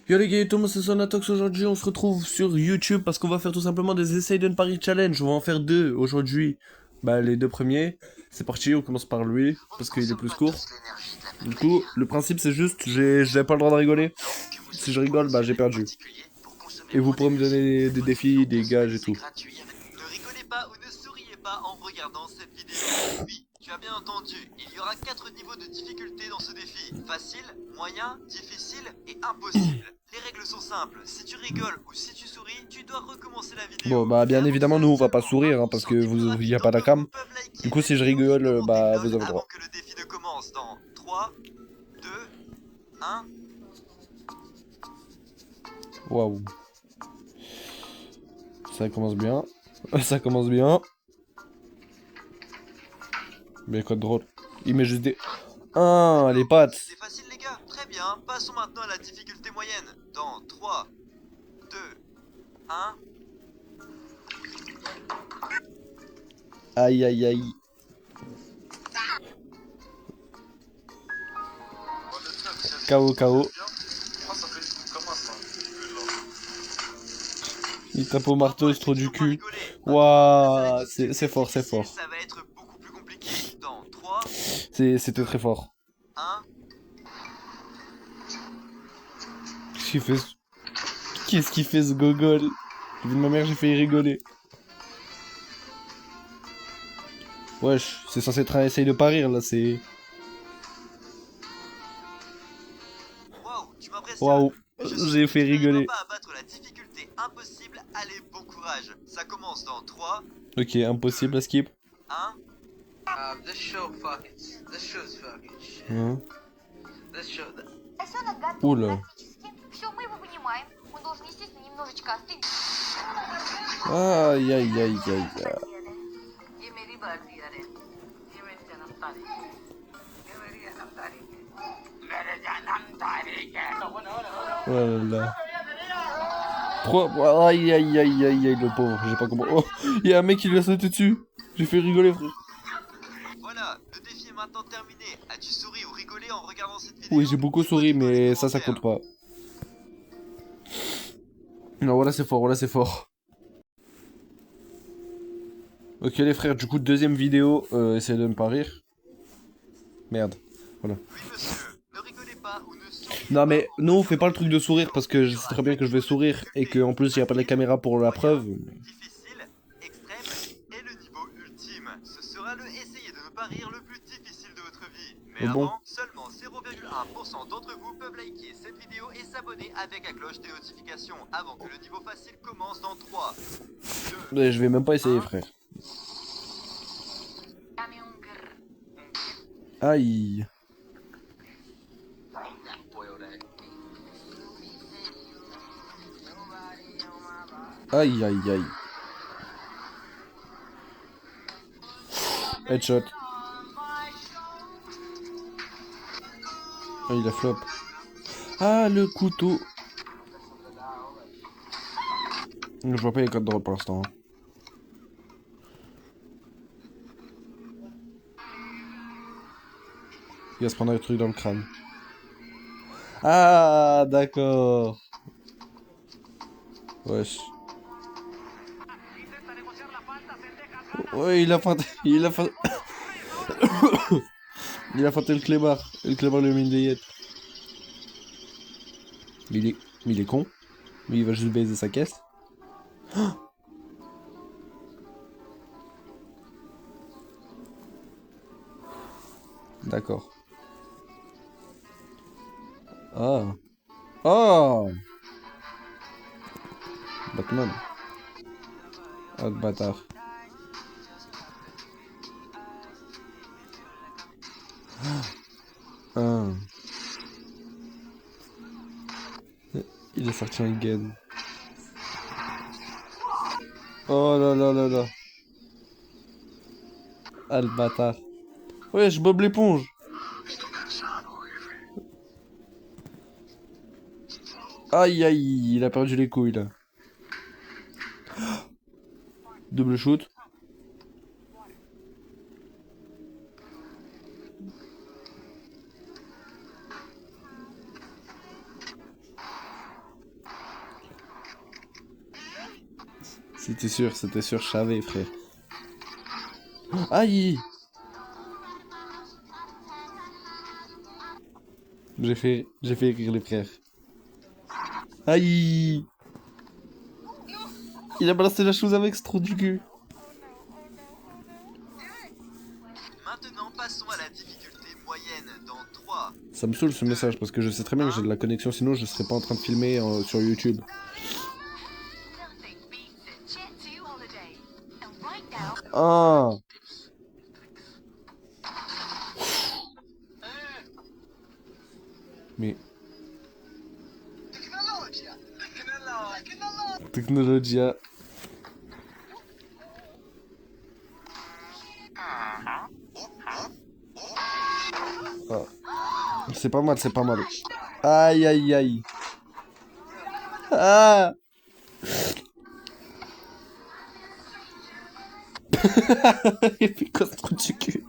Yo les gars, Thomas c'est Sonatox. Aujourd'hui on se retrouve sur YouTube parce qu'on va faire tout simplement des essais de Paris Challenge. On va en faire deux aujourd'hui. Bah les deux premiers. C'est parti, on commence par lui parce qu'il est plus court. Du coup, le principe c'est juste, j'ai pas le droit de rigoler. Si je rigole, bah j'ai perdu. Et vous pourrez me donner des défis, des gages et tout. Ne rigolez pas ou ne souriez pas en regardant cette vidéo. Oui, tu as bien entendu, il y aura 4 niveaux de difficulté dans ce défi. Facile, moyen, difficile et impossible. Les règles sont simples, si tu rigoles ou si tu souris, tu dois recommencer la Bon vidéo. bah Mais bien avant évidemment ça, nous on va pas seulement sourire hein, parce 20% que des plus vous y rapides a pas la d'entre cam. vous peuvent Du liker coup la si je vidéo et rigole, commenter bah vous LOL avez le avant droit. que le défi ne commence dans 3, 2, 1... Waouh. Ça commence bien. Ça commence bien. Mais quoi de drôle. Il met juste des... Ah, les pattes. C'était facile les gars, très bien. Passons maintenant à la difficulté moyenne. Dans 3, 2, 1... Aïe aïe aïe. KO KO. Il tape au Bravo, marteau, c'est trop du excusez-moi cul. rigoler. Maintenant qu'on est passé à la Waouh, c'est difficulté fort, c'est difficile, fort. ça va être beaucoup plus compliqué. Dans 3, C'était 2, très fort. 1... Qu'est-ce qu'il fait Qu'est-ce qu'il fait ce gogol? J'ai vu de ma mère, j'ai failli rigoler. Wesh, c'est censé être un essaye de pas rire là, c'est... Waouh, tu m'impressionnes. Waouh, Je sais j'ai que fait tu n'arriveras rigoler. pas à battre la difficulté impossible. Allez, bon courage. Ça commence dans 3, Ok, 2, impossible à skip. 1... Hein. This show... Поросенок готов. Oula. Практически. Все, мы его понимаем. Он должен, естественно, немножечко остыть. Aïe aïe aïe aïe aïe. Oh là là. Aïe aïe aïe aïe aïe le pauvre, j'ai pas compris. Oh, il y a un mec qui lui a sauté dessus. J'ai fait rigoler frère. Voilà, le défi est maintenant terminé. As-tu souri ou rigolé en regardant cette vidéo? Oui, j'ai beaucoup Dis-moi souri, tout dans les mais ça compte commentaires. pas. Non, voilà c'est fort, voilà c'est fort. Ok les frères, du coup deuxième vidéo, essayez de ne pas rire. Merde, voilà. Oui monsieur, ne rigolez pas ou ne souriez Non pas mais en nous on fait pas regardant le truc cette de vidéo. sourire parce que je Il y sais aura très bien 5 que je vais niveaux de sourire et difficulté. qu'en plus il y a pas de Facile, caméra pour la moyen, preuve. difficile, extrême et le niveau ultime. Ce sera le essayez de ne pas rire le plus difficile de votre vie. Mais Oh bon. avant, seulement 0,1% d'entre vous peuvent liker cette vidéo et s'abonner avec la cloche des notifications avant que le niveau facile commence dans 3, 2, Mais je vais même pas essayer 1... frère. Aïe. Aïe aïe aïe. Headshot. Ah il a flop. Ah le couteau. Je vois pas les codes drôles pour l'instant. Hein. Il va se prendre un truc dans le crâne. Ah d'accord. Wesh. Ouais il a feinté. Il a feinté. Il a feinté le clébard. Et le clébard lui a mis une layette. Mais il est con. Mais il va juste baiser sa caisse. D'accord. Ah. Oh Batman. Ah le bâtard. Ah. Il a sorti un gun. Oh là là là là. Ah le bâtard. Wesh Bob l'éponge. Aïe aïe, il a perdu les couilles là. Double shoot. C'était sûr, je savais, frère. Aïe! J'ai fait rire les frères. Aïe! Il a balancé la chose avec ce trou du cul. Maintenant, passons à la difficulté moyenne dans 3. Ça me saoule ce message parce que je sais très bien que j'ai de la connexion, sinon je serais pas en train de filmer sur YouTube. Nothing beats a Jet 2 holiday. And right now, Ah! Mais... Technologia. Ah. C'est pas mal, c'est pas mal. Aïe aïe aïe. Ah! Et puis quoi ce trou du cul?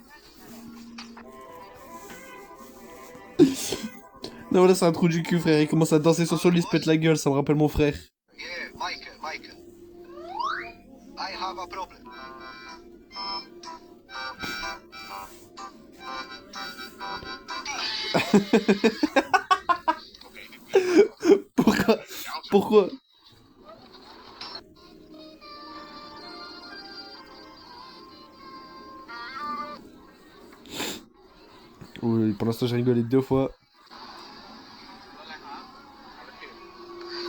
Non voilà c'est un trou du cul frère, il commence à danser sur son lit, il se pète la gueule, ça me rappelle mon frère. Yeah, Michael. I have a problem. Pourquoi? Pourquoi? Oui, pour l'instant j'ai rigolé 2 fois.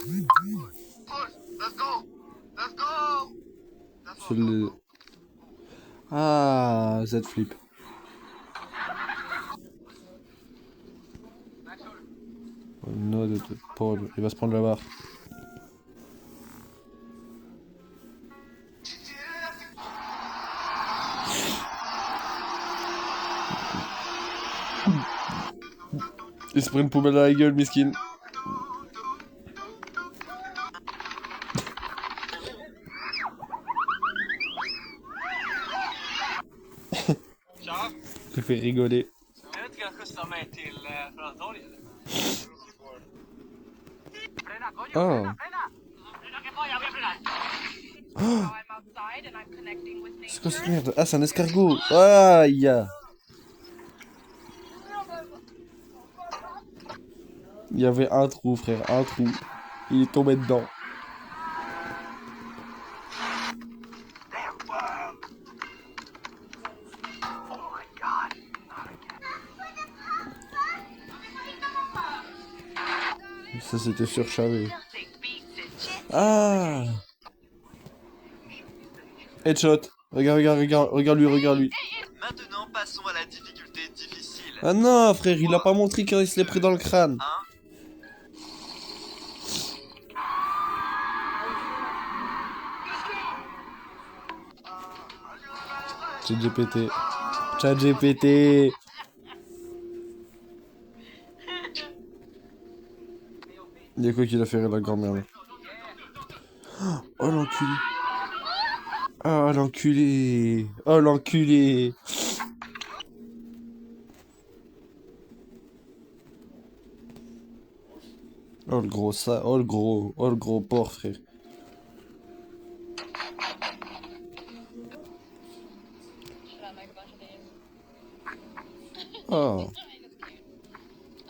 Let's go. Let's go. Sur le... Ah, Z-Flip. Oh, no, Paul, il va se prendre la barre. Il se prend une poubelle dans la gueule, miskin. Il fait rigoler. Oh. C'est quoi cette merde? Ah, c'est un escargot. Aïe. Il y avait un trou, frère, un trou. Il est tombé dedans. Ça, c'était surchavé. nothing beats a Jet Ah! Headshot. Regarde lui. Maintenant, passons à la difficulté difficile. Ah non, frère, il a pas montré quand il se l'est pris dans le crâne. 1. ChatGPT. ChatGPT. Il y a quoi qu'il a fait rire la grand-mère là? Oh l'enculé. Oh l'enculé. Oh l'enculé. Oh le gros ça. Oh le gros porc frère. Should I make a bunch of these? Oh.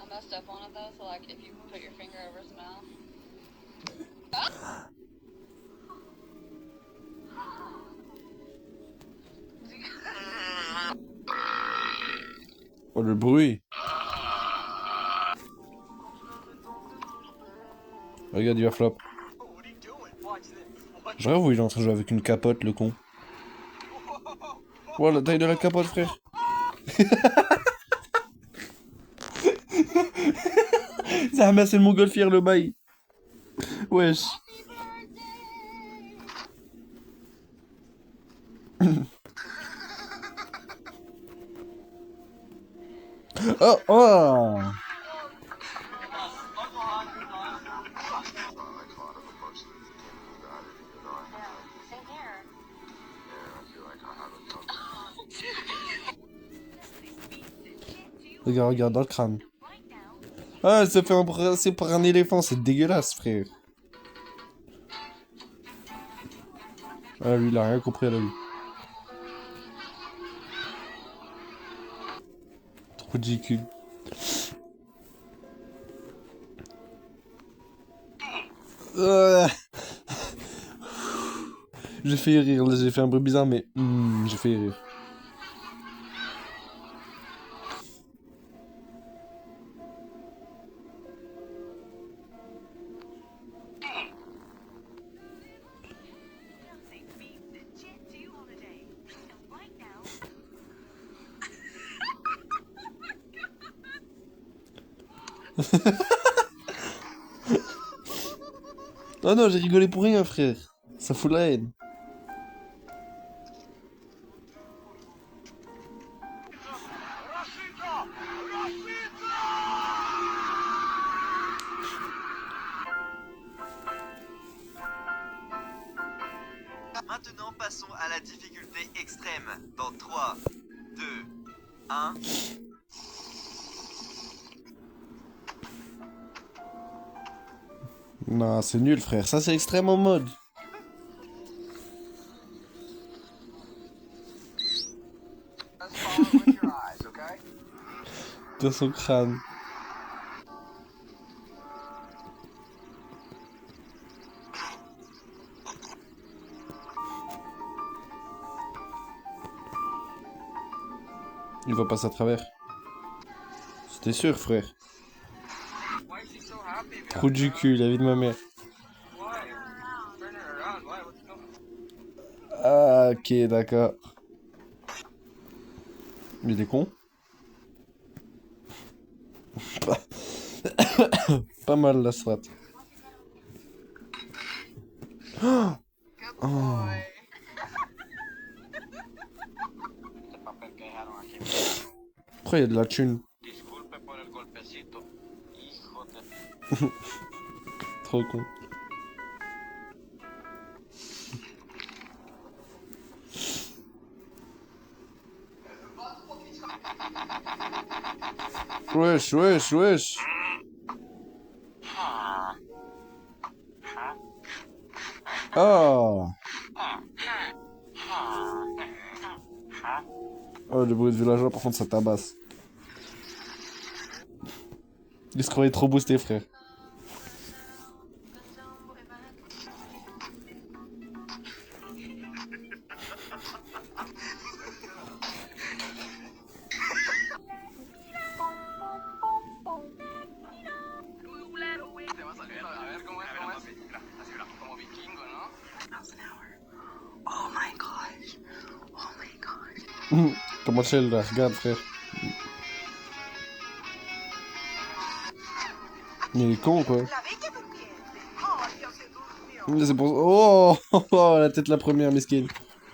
I messed up on it though, so like if you put your finger over his mouth. Oh le bruit. Regarde, il va flop. Je rêve où il est en train de jouer avec une capote, le con. Oh, la taille de la capote, frère. Zahma, c'est le montgolfière, le bail. Wesh. Oh, oh. same here. Regarde dans le crâne. Right now, Ah, elle se fait embrasser par un éléphant, c'est dégueulasse, frère. Ah, lui, il a rien compris à la vie. Trop ridicule. Euh, J'ai fait rire, là, j'ai fait un bruit bizarre, mais j'ai fait rire. Nothing beats a Jet 2 holiday. And right now, Oh non, j'ai rigolé pour rien, frère. Ça fout la haine. Maintenant, passons à la difficulté extrême. Dans 3, 2, 1. Non, c'est nul, frère. Ça, c'est extrême en mode. Just follow it with your eyes, okay? Dans son crâne. Il va passer à travers. C'était sûr, frère. Why is he so happy? Trou du cul, la vie de ma mère. Why? Turn her around. Why? What's going on? Ah, ok, d'accord. Mais il est con. Pas mal, la strat. Good Oh. boy. Este papel que dejaron aquí. Pourquoi il y a de la thune? Disculpe por el golpecito. Hijo de... Trop con. Wesh, wesh, wesh. Oh. Oh, le bruit de villageois, par contre, ça tabasse. Il se croyait trop boosté, frère. Te vas a ver, a ver cómo es, cómo es. Mira, así, mira, como vikingo, ¿no? oh my gosh. Oh my gosh. Comment chill, là, regarde, frère. Mais il est con, quoi. La bella durmiente. Oh, Dios, se durmió. C'est pour... Oh, la tête la première, mesquine.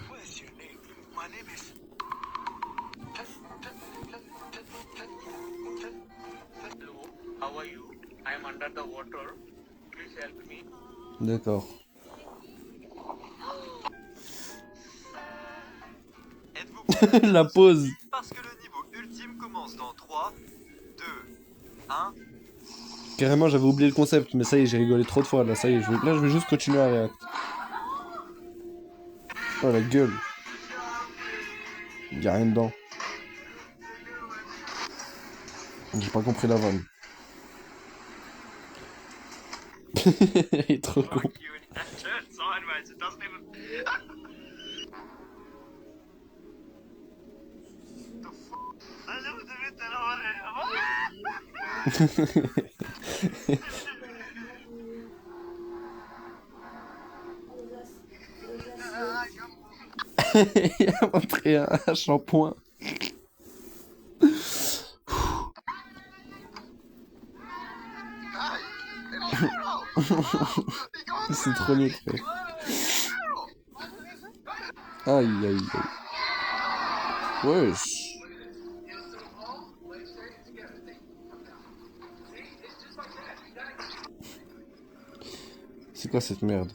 What is your name? My name is... Hello, how are you? I am under the water. Please help me. D'accord. Êtes-vous prêts? La pause. Parce que le niveau ultime commence dans 3, 2, 1. Carrément, j'avais oublié le concept, mais ça y est, j'ai rigolé trop de fois, là, ça y est, là, je vais juste continuer à react. Oh, la gueule. Y'a rien dedans. J'ai pas compris la vanne. Il est trop con. Il a montré un shampoing. C'est trop nul, frère. Aïe, aïe, aïe. Wesh. C'est quoi cette merde?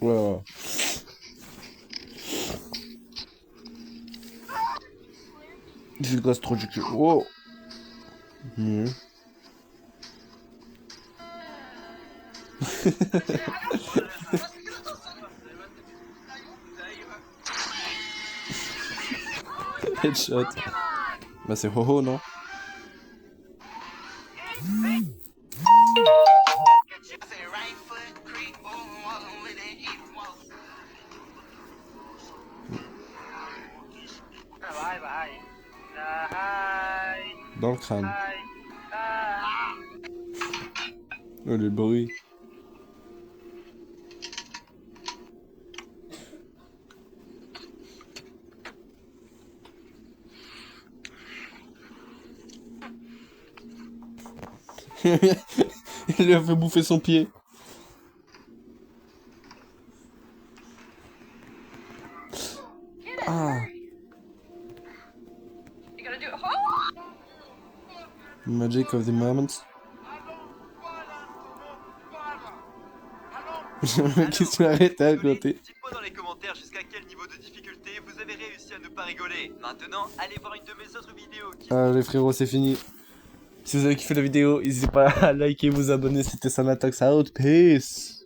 Ouais. J'ai le gaz trop du cul. Oh. Mieux. Headshot. Bah c'est Ho-Ho, non? Dans le crâne. Oh le bruit. Il lui a fait bouffer son pied. Ah. You gotta do it. Oh! Magic of the moment. Qui se arrête à côté. Dites-moi dans les commentaires jusqu'à quel niveau de difficulté vous avez réussi à ne pas rigoler. Maintenant, allez voir une de mes autres vidéos qui... Ah les frérots, c'est fini. Si vous avez kiffé la vidéo, n'hésitez pas à liker, vous abonner. C'était Sanatox out. Peace.